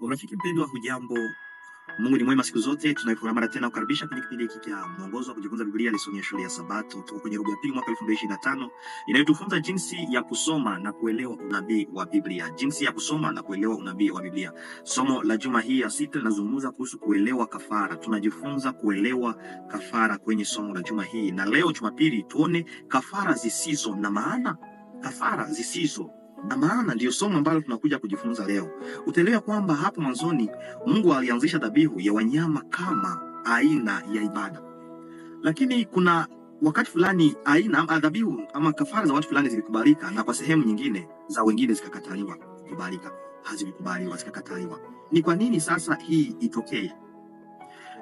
Urafiki mpendwa, hujambo? Mungu ni mwema siku zote. Tunaifurahi mara tena kukaribisha kwenye kipindi hiki cha mwongozo wa kujifunza Biblia, lesoni ya shule ya Sabato. Tuko kwenye robo ya pili mwaka 2025 inayotufunza jinsi ya kusoma na kuelewa unabii wa Biblia. Jinsi ya kusoma na kuelewa unabii wa Biblia. Somo la juma hii ya sita linazungumza kuhusu kuelewa kafara. Tunajifunza kuelewa kafara kwenye somo la juma hii. Na leo Jumapili tuone kafara zisizo na maana. Kafara zisizo na maana ndiyo somo ambalo tunakuja kujifunza leo. Utaelewa kwamba hapo mwanzoni Mungu alianzisha dhabihu ya wanyama kama aina ya ibada, lakini kuna wakati fulani aina dhabihu ama kafara za watu fulani zilikubalika, na kwa sehemu nyingine za wengine zikakataliwa. Kubalika hazikubaliwa, zikakataliwa. Ni kwa nini sasa hii itokee?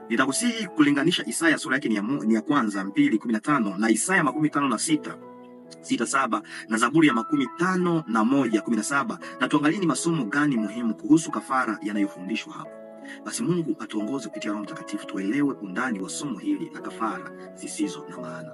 Nitakusihi kulinganisha Isaya sura yake ni ya kwanza 2:15 na Isaya 56:7 na Zaburi ya 51:17, na tuangalie ni masomo gani muhimu kuhusu kafara yanayofundishwa hapo. Basi Mungu atuongoze kupitia Roho Mtakatifu tuelewe undani wa somo hili la kafara zisizo na maana.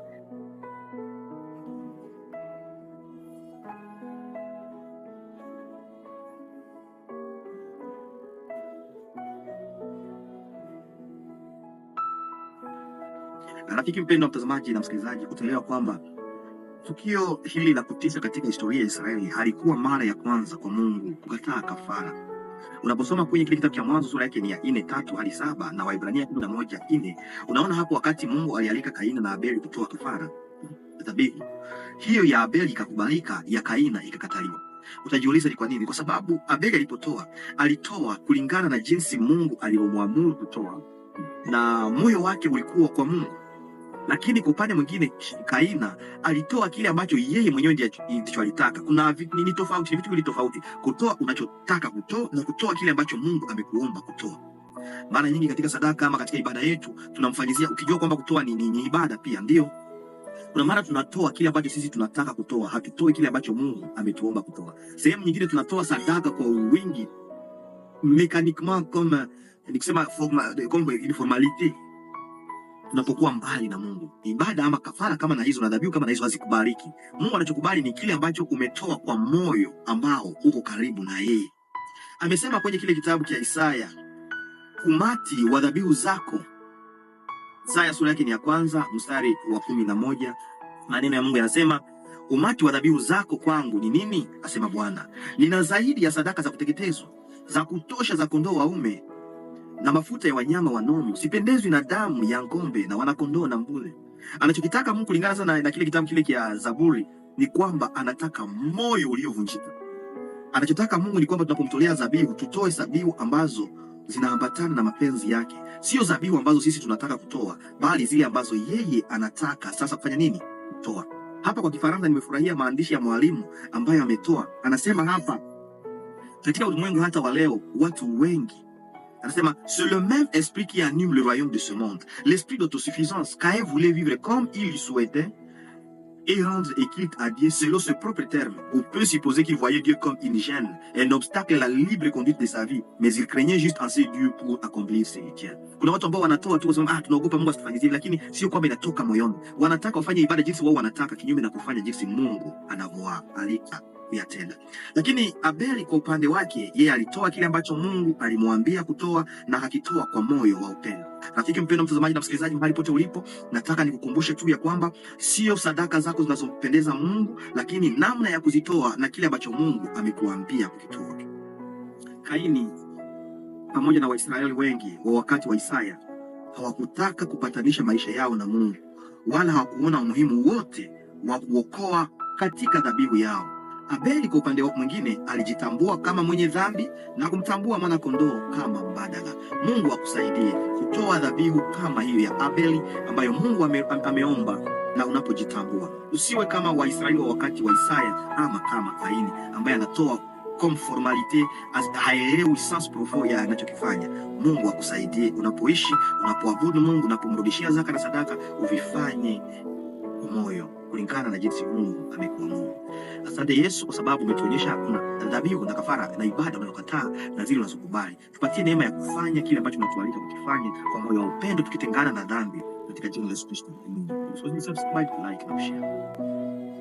Rafiki mpendwa, mtazamaji na msikilizaji, utaelewa kwamba tukio hili la kutisha katika historia ya Israeli halikuwa mara ya kwanza kwa Mungu kukataa kafara. Unaposoma kwenye kile kitabu cha Mwanzo sura yake ni ya 4:3-7 na Waebrania 11:4, unaona hapo wakati Mungu alialika Kaini na Abeli kutoa kafara dhabihu, hiyo ya Abeli ikakubalika, ya Kaini ikakataliwa. Utajiuliza ni kwa nini? Kwa sababu Abeli alitoa kulingana na jinsi Mungu alivyomwamuru kutoa, na moyo wake ulikuwa kwa Mungu. Lakini kwa upande mwingine Kaina alitoa kile ambacho yeye mwenyewe ndicho alitaka. Kuna ni tofauti, ni vitu viwili tofauti: kutoa unachotaka kutoa na kutoa kile ambacho Mungu amekuomba kutoa. Mara nyingi katika sadaka ama katika ibada yetu tunamfanyizia, ukijua kwamba kutoa ni ibada pia, ndio. Kuna mara tunatoa kile ambacho sisi tunataka kutoa, hatutoi kile ambacho Mungu ametuomba kutoa. Sehemu nyingine tunatoa sadaka kwa wingi, mechaniquement, comme nikisema comme une formalité. Tunapokuwa mbali na Mungu, ibada ama kafara kama na hizo na dhabihu kama na hizo hazikubaliki. Mungu anachokubali ni kile ambacho umetoa kwa moyo ambao uko karibu na yeye. Amesema kwenye kile kitabu cha Isaya, umati wa dhabihu zako. Isaya sura yake ni ya kwanza mstari wa 11. Maneno ya Mungu yanasema, umati wa dhabihu zako kwangu ni nini? Asema Bwana, nina zaidi ya sadaka za kuteketezwa za kutosha za kondoo waume na mafuta ya wanyama wanono. Sipendezwi na damu ya ng'ombe na wanakondoo na mbuzi. Anachokitaka Mungu kulingana sana na kile kitabu kile cha Zaburi ni kwamba anataka moyo uliovunjika. Anachotaka Mungu ni kwamba tunapomtolea dhabihu, tutoe dhabihu ambazo zinaambatana na mapenzi yake, sio dhabihu ambazo sisi tunataka kutoa, bali zile ambazo yeye anataka sasa kufanya nini? Kutoa. Hapa kwa Kifaransa nimefurahia maandishi ya mwalimu ambayo ametoa. Anasema hapa, katika ulimwengu hata wa leo watu wengi, anasema, c'est le même esprit qui anime le royaume de ce monde, l'esprit d'autosuffisance. Caïn voulait vivre comme il souhaitait et rendre culte à Dieu selon ses propres termes. On peut supposer qu'il voyait Dieu comme une gêne, un obstacle à la libre conduite de sa vie, mais il craignait juste assez Dieu pour accomplir ses rituels. Kuna watu ambao wanatoa tu kusema tunaogopa Mungu asifanye hivi, lakini sio kwamba inatoka moyoni. Wanataka wafanye ibada jinsi wao wanataka, kinyume na kufanya jinsi Mungu anavyoalika kuyatenda. Lakini Abeli kwa upande wake, yeye alitoa kile ambacho Mungu alimwambia kutoa, na hakitoa kwa moyo wa upendo. Rafiki mpendwa, mtazamaji na msikilizaji, mahali pote ulipo, nataka nikukumbushe tu ya kwamba sio sadaka zako zinazompendeza Mungu, lakini namna ya kuzitoa na kile ambacho Mungu amekuambia kukitoa. Kaini pamoja na Waisraeli wengi wa wakati wa Isaya hawakutaka kupatanisha maisha yao na Mungu, wala hawakuona umuhimu wote wa kuokoa katika dhabihu yao. Abeli kwa upande mwingine alijitambua kama mwenye dhambi na kumtambua mwana kondoo kama mbadala. Mungu akusaidie kutoa dhabihu kama hiyo ya Abeli ambayo Mungu ameomba, na unapojitambua usiwe kama Waisraeli wa wakati wa Isaya ama kama Kaini ambaye anatoa comme formalite, haelewi sens profond ya anachokifanya. Mungu akusaidie unapoishi, unapoabudu Mungu, unapomrudishia zaka na sadaka, uvifanye moyo kulingana na jinsi Mungu amekuamuru. Asante Yesu kwa sababu umetuonyesha kuna dhabihu na kafara na ibada unazokataa na zile unazokubali. Tupatie neema ya kufanya kile ambacho unatualika kukifanya kwa moyo wa upendo, tukitengana na dhambi, katika jina la Yesu Kristo. Subscribe, like na share.